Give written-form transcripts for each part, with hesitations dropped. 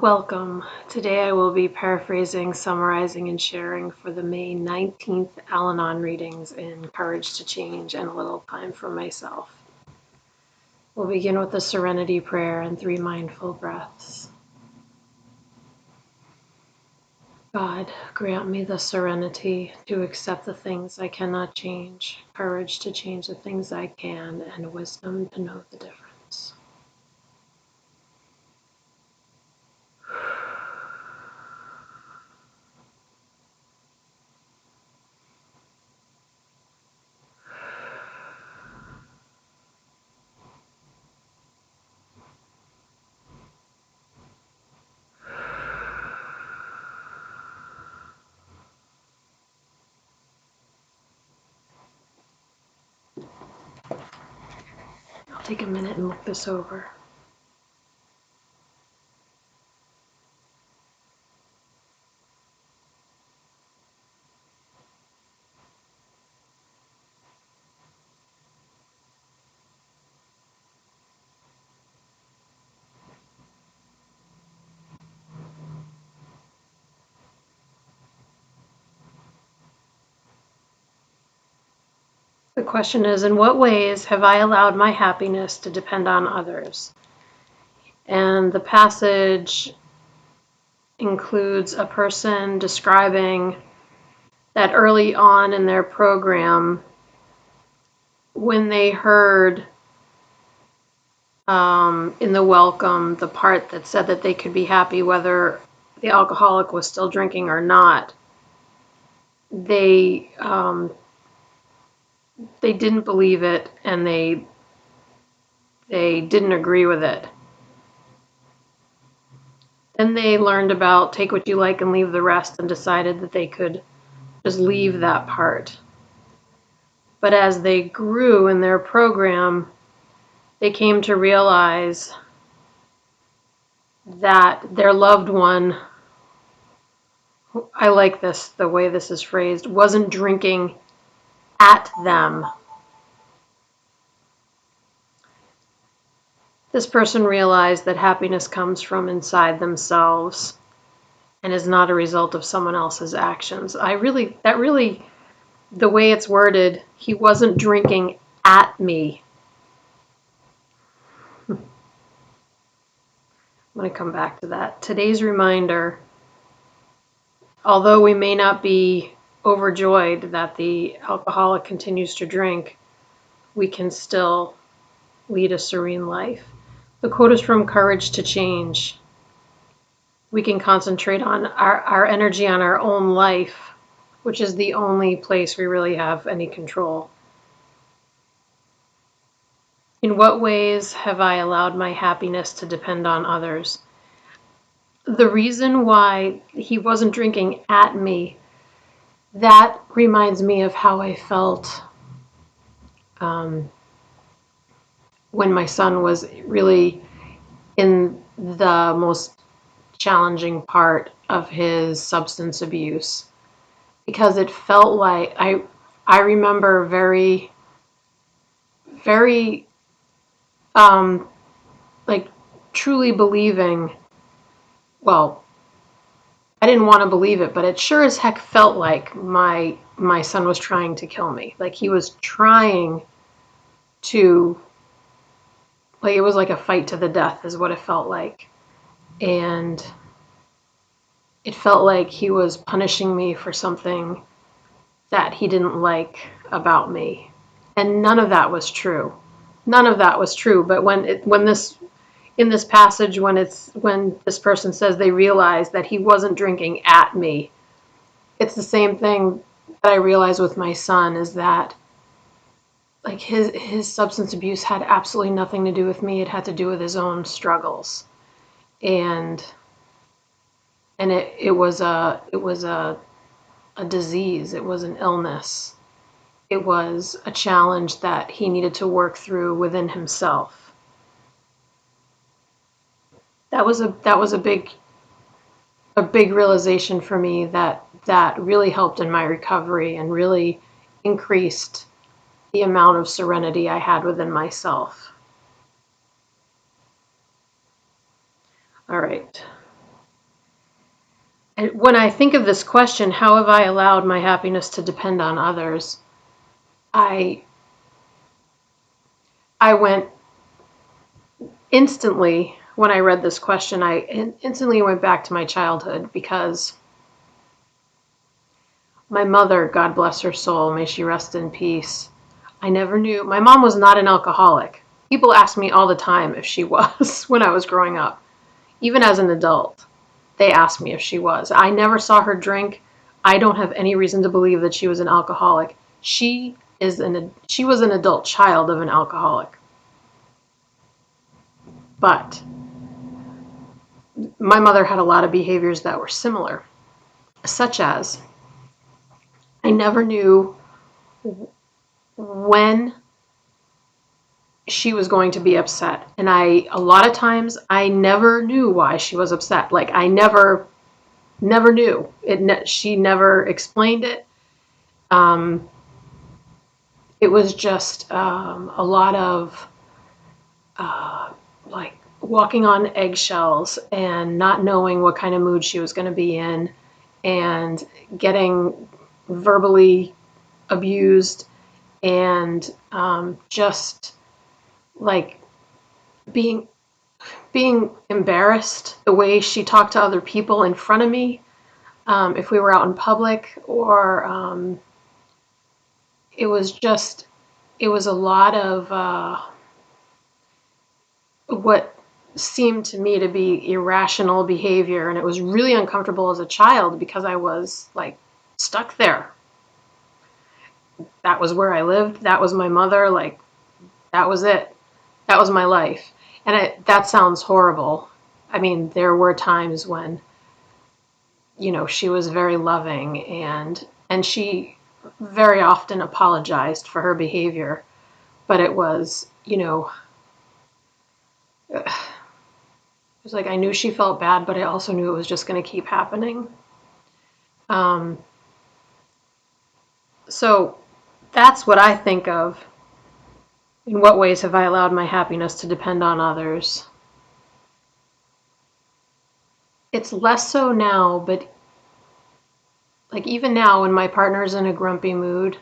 Welcome. Today I will be paraphrasing, summarizing, and sharing for the May 19th Al-Anon readings in Courage to Change and a little time for myself. We'll begin with the Serenity Prayer and 3 mindful breaths. God, grant me the serenity to accept the things I cannot change, courage to change the things I can, and wisdom to know the difference. I'll take a minute and look this over. The question is, in what ways have I allowed my happiness to depend on others? And the passage includes a person describing that early on in their program, when they heard in the welcome the part that said that they could be happy whether the alcoholic was still drinking or not, they didn't believe it, and they didn't agree with it. Then they learned about take what you like and leave the rest, and decided that they could just leave that part. But as they grew in their program, they came to realize that their loved one, I like this, the way this is phrased, wasn't drinking at them. This person realized that happiness comes from inside themselves and is not a result of someone else's actions. The way it's worded, he wasn't drinking at me. I'm going to come back to that. Today's reminder, although we may not be overjoyed that the alcoholic continues to drink, we can still lead a serene life. The quote is from Courage to Change. We can concentrate on our energy on our own life, which is the only place we really have any control. In what ways have I allowed my happiness to depend on others? The reason why he wasn't drinking at me, that reminds me of how I felt when my son was really in the most challenging part of his substance abuse, because it felt like I remember very like truly believing, well, I didn't want to believe it, but it sure as heck felt like my son was trying to kill me. Like he was trying to, like it was like a fight to the death is what it felt like. And it felt like he was punishing me for something that he didn't like about me. And none of that was true. None of that was true. But in this passage, when this person says they realized that he wasn't drinking at me, it's the same thing that I realized with my son, is that like his substance abuse had absolutely nothing to do with me. It had to do with his own struggles. And it was a disease. It was an illness. It was a challenge that he needed to work through within himself. That was a big realization for me that really helped in my recovery and really increased the amount of serenity I had within myself. All right. when I think of this question, how have I allowed my happiness to depend on others? I I went instantly when I read this question. I instantly went back to my childhood because my mother, God bless her soul, may she rest in peace. I never knew. My mom was not an alcoholic. People ask me all the time if she was when I was growing up. Even as an adult, they asked me if she was. I never saw her drink. I don't have any reason to believe that she was an alcoholic. She was an adult child of an alcoholic. But my mother had a lot of behaviors that were similar, such as I never knew when she was going to be upset. And a lot of times, I never knew why she was upset. Like, I never knew. She never explained it. Um, it was just a lot of like walking on eggshells and not knowing what kind of mood she was going to be in and getting verbally abused and just like being embarrassed the way she talked to other people in front of me, if we were out in public, or it was just it was a lot of what seemed to me to be irrational behavior, and it was really uncomfortable as a child because I was like stuck there. That was where I lived. That was my mother. Like, that was it. That was my life. And that sounds horrible. I mean, there were times when, she was very loving, and she very often apologized for her behavior, but it was, it was like I knew she felt bad, but I also knew it was just going to keep happening. Um, so that's what I think of. In what ways have I allowed my happiness to depend on others? It's less so now, but like even now when my partner's in a grumpy mood,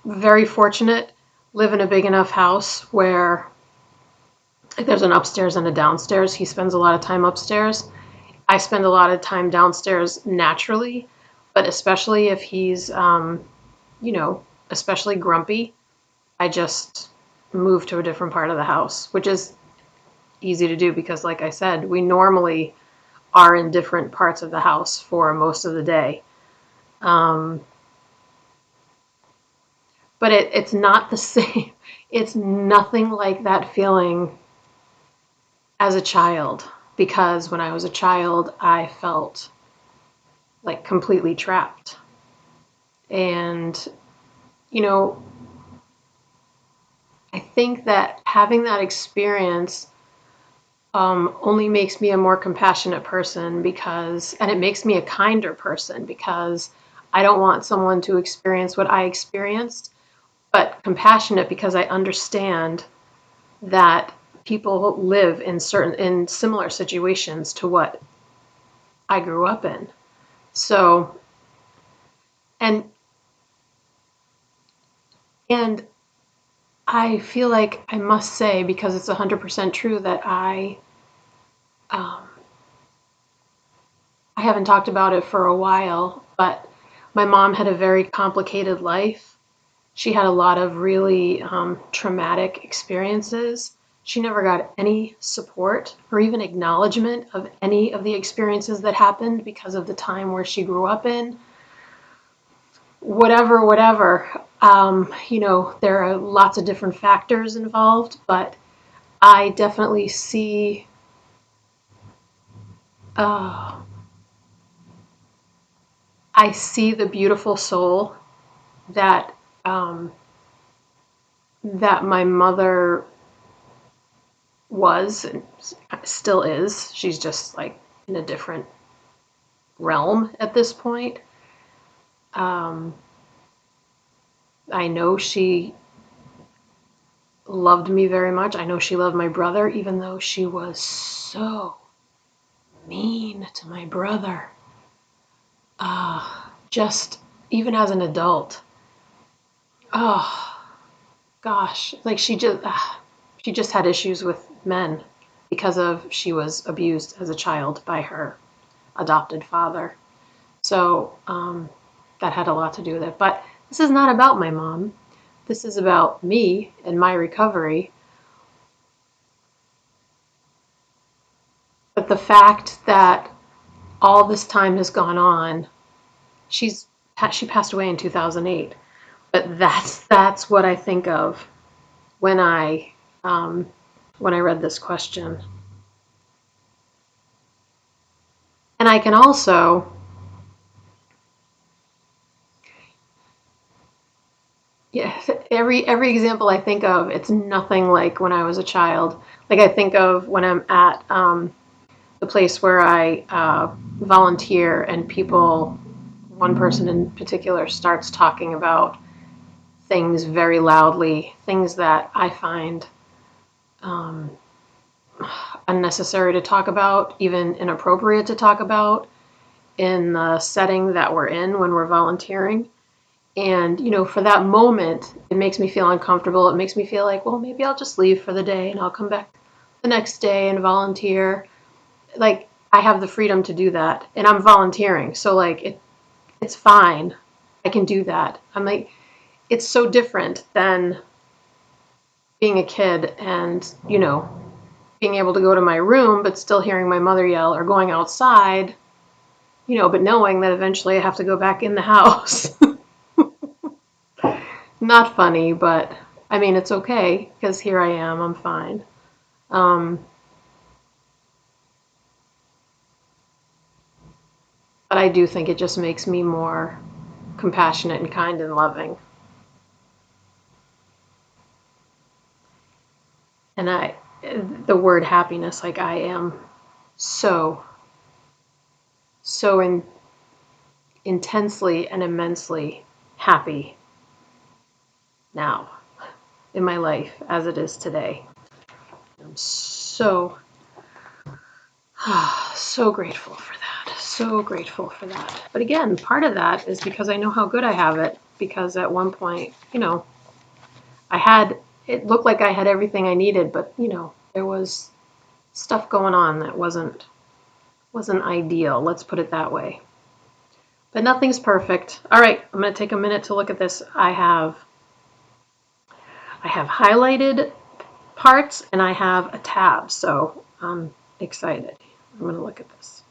very fortunate, live in a big enough house where like, there's an upstairs and a downstairs. He spends a lot of time upstairs. I spend a lot of time downstairs naturally, but especially if he's, especially grumpy, I just move to a different part of the house, which is easy to do because, like I said, we normally are in different parts of the house for most of the day. Um, but it's not the same. It's nothing like that feeling as a child because when I was a child, I felt like completely trapped. And, you know, I think that having that experience only makes me a more compassionate person and it makes me a kinder person because I don't want someone to experience what I experienced, but compassionate because I understand that people live in similar situations to what I grew up in. So, and and I feel like I must say because it's 100% true that um, I haven't talked about it for a while, but my mom had a very complicated life. She had a lot of really traumatic experiences. She never got any support or even acknowledgement of any of the experiences that happened because of the time where she grew up in. Whatever. There are lots of different factors involved, but I definitely see uh, I see the beautiful soul that um, that my mother was and still is. She's just like in a different realm at this point. Um, I know she loved me very much. I know she loved my brother, even though she was so mean to my brother. Just even as an adult. Oh gosh, like she just had issues with men because of she was abused as a child by her adopted father. So that had a lot to do with it. But this is not about my mom. This is about me and my recovery. But the fact that all this time has gone on, she passed away in 2008. But that's what I think of when um, when I read this question. And I can also, yeah, every example I think of, it's nothing like when I was a child. Like I think of when I'm at the place where I volunteer, and people, one person in particular, starts talking about things very loudly, things that I find um, unnecessary to talk about, even inappropriate to talk about in the setting that we're in when we're volunteering. And, for that moment, it makes me feel uncomfortable. It makes me feel like, well, maybe I'll just leave for the day and I'll come back the next day and volunteer. Like, I have the freedom to do that. And I'm volunteering. So, like, it's fine. I can do that. I'm like, it's so different than being a kid and, being able to go to my room, but still hearing my mother yell, or going outside, but knowing that eventually I have to go back in the house. Not funny, but I mean, it's okay because here I am. I'm fine. Um, but I do think it just makes me more compassionate and kind and loving. And the word happiness, like I am so, so intensely and immensely happy now in my life as it is today. I'm so, so grateful for that. So grateful for that. But again, part of that is because I know how good I have it. Because at one point, it looked like I had everything I needed, but, there was stuff going on that wasn't ideal. Let's put it that way. But nothing's perfect. All right, I'm going to take a minute to look at this. I have highlighted parts and I have a tab, so I'm excited. I'm going to look at this.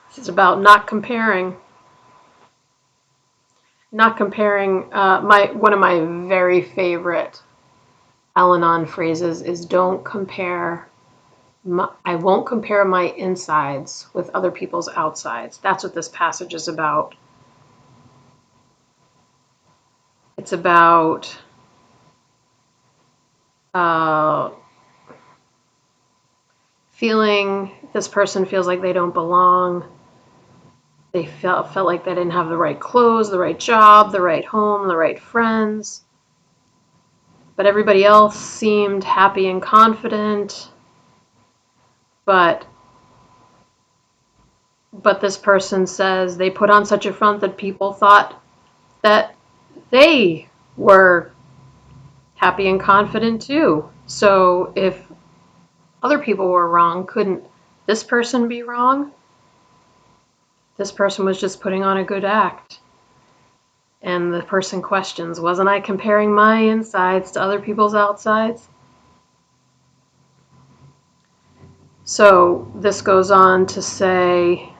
This is about not comparing. Not comparing. My one of my very favorite Al-Anon phrases is "Don't compare." I won't compare my insides with other people's outsides. That's what this passage is about. It's about uh, feeling this person feels like they don't belong. They felt like they didn't have the right clothes, the right job, the right home, the right friends. But everybody else seemed happy and confident. But this person says they put on such a front that people thought that they were happy and confident too. So if other people were wrong, couldn't this person be wrong? This person was just putting on a good act. And the person questions, wasn't I comparing my insides to other people's outsides? So this goes on to say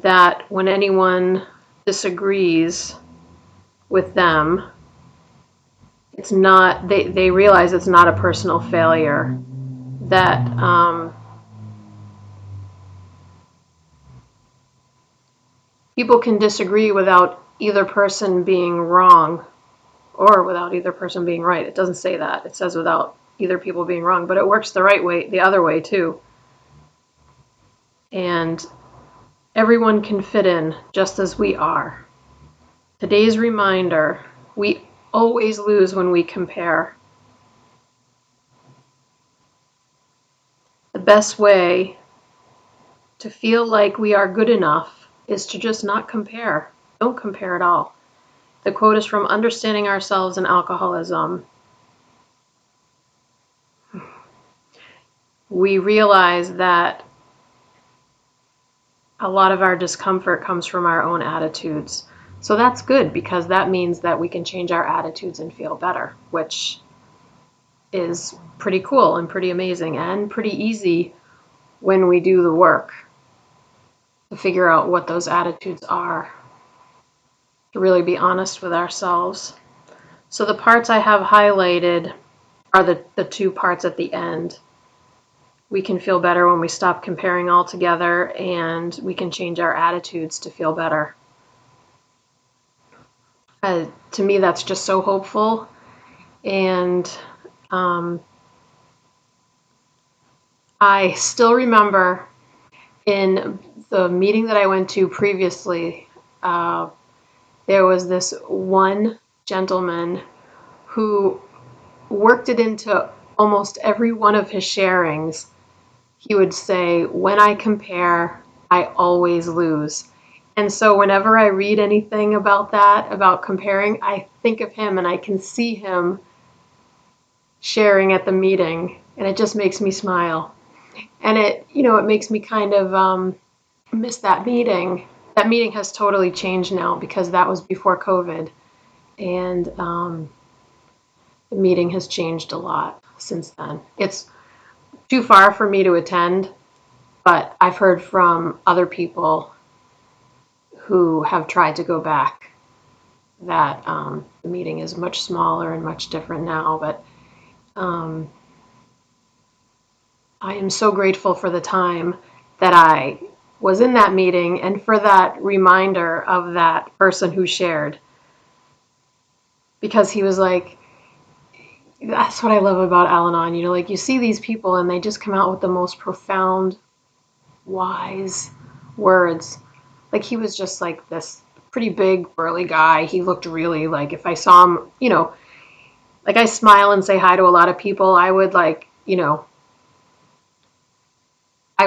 that when anyone disagrees with them, it's not, they realize it's not a personal failure, that people can disagree without either person being wrong or without either person being right. It doesn't say that. It says without either people being wrong, but it works the right way, the other way too. And everyone can fit in just as we are. Today's reminder, we always lose when we compare. The best way to feel like we are good enough is to just not compare. Don't compare at all. The quote is from Understanding Ourselves in Alcoholism. We realize that a lot of our discomfort comes from our own attitudes. So that's good, because that means that we can change our attitudes and feel better, which is pretty cool and pretty amazing and pretty easy when we do the work to figure out what those attitudes are, to really be honest with ourselves. So the parts I have highlighted are the two parts at the end. We can feel better when we stop comparing altogether, and we can change our attitudes to feel better. To me, that's just so hopeful. And I still remember in the meeting that I went to previously, there was this one gentleman who worked it into almost every one of his sharings. He would say, when I compare, I always lose. And so whenever I read anything about that, about comparing, I think of him and I can see him sharing at the meeting, and it just makes me smile. And it makes me kind of miss that meeting. That meeting has totally changed now, because that was before COVID. And the meeting has changed a lot since then. It's too far for me to attend, but I've heard from other people who have tried to go back that the meeting is much smaller and much different now. But I am so grateful for the time that I was in that meeting, and for that reminder of that person who shared. Because he was like, that's what I love about Al-Anon. Like, you see these people and they just come out with the most profound, wise words. Like, he was just like this pretty big, burly guy. He looked really like, if I saw him, like, I smile and say hi to a lot of people. I would I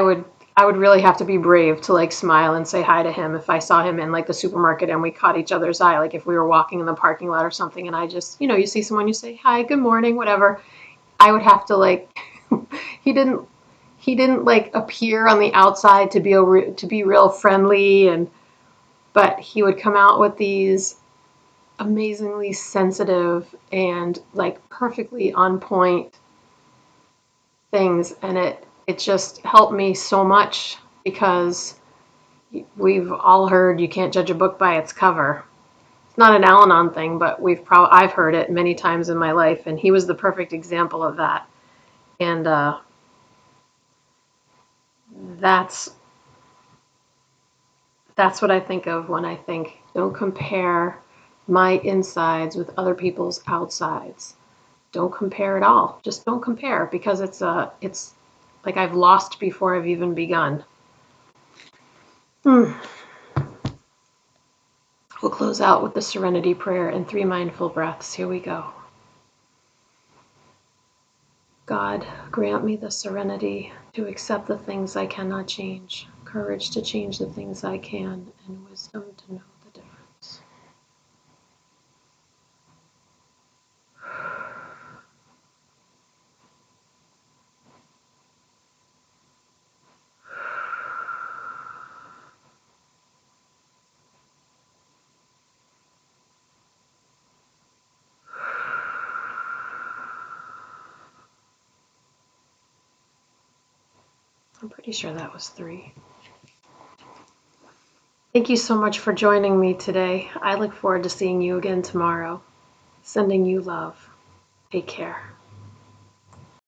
would I would really have to be brave to like smile and say hi to him if I saw him in like the supermarket and we caught each other's eye, like if we were walking in the parking lot or something, and I just, you see someone, you say hi, good morning, whatever. I would have to like he didn't like appear on the outside to be real friendly, but he would come out with these amazingly sensitive and like perfectly on point things, and it just helped me so much, because we've all heard you can't judge a book by its cover. It's not an Al-Anon thing, but I've heard it many times in my life, and he was the perfect example of that. And that's what I think of when I think, don't compare my insides with other people's outsides. Don't compare at all. Just don't compare, because it's like I've lost before I've even begun. We'll close out with the Serenity Prayer and 3 mindful breaths. Here we go. God, grant me the serenity to accept the things I cannot change, courage to change the things I can, and wisdom to know the difference. I'm pretty sure that was 3. Thank you so much for joining me today. I look forward to seeing you again tomorrow. Sending you love. Take care.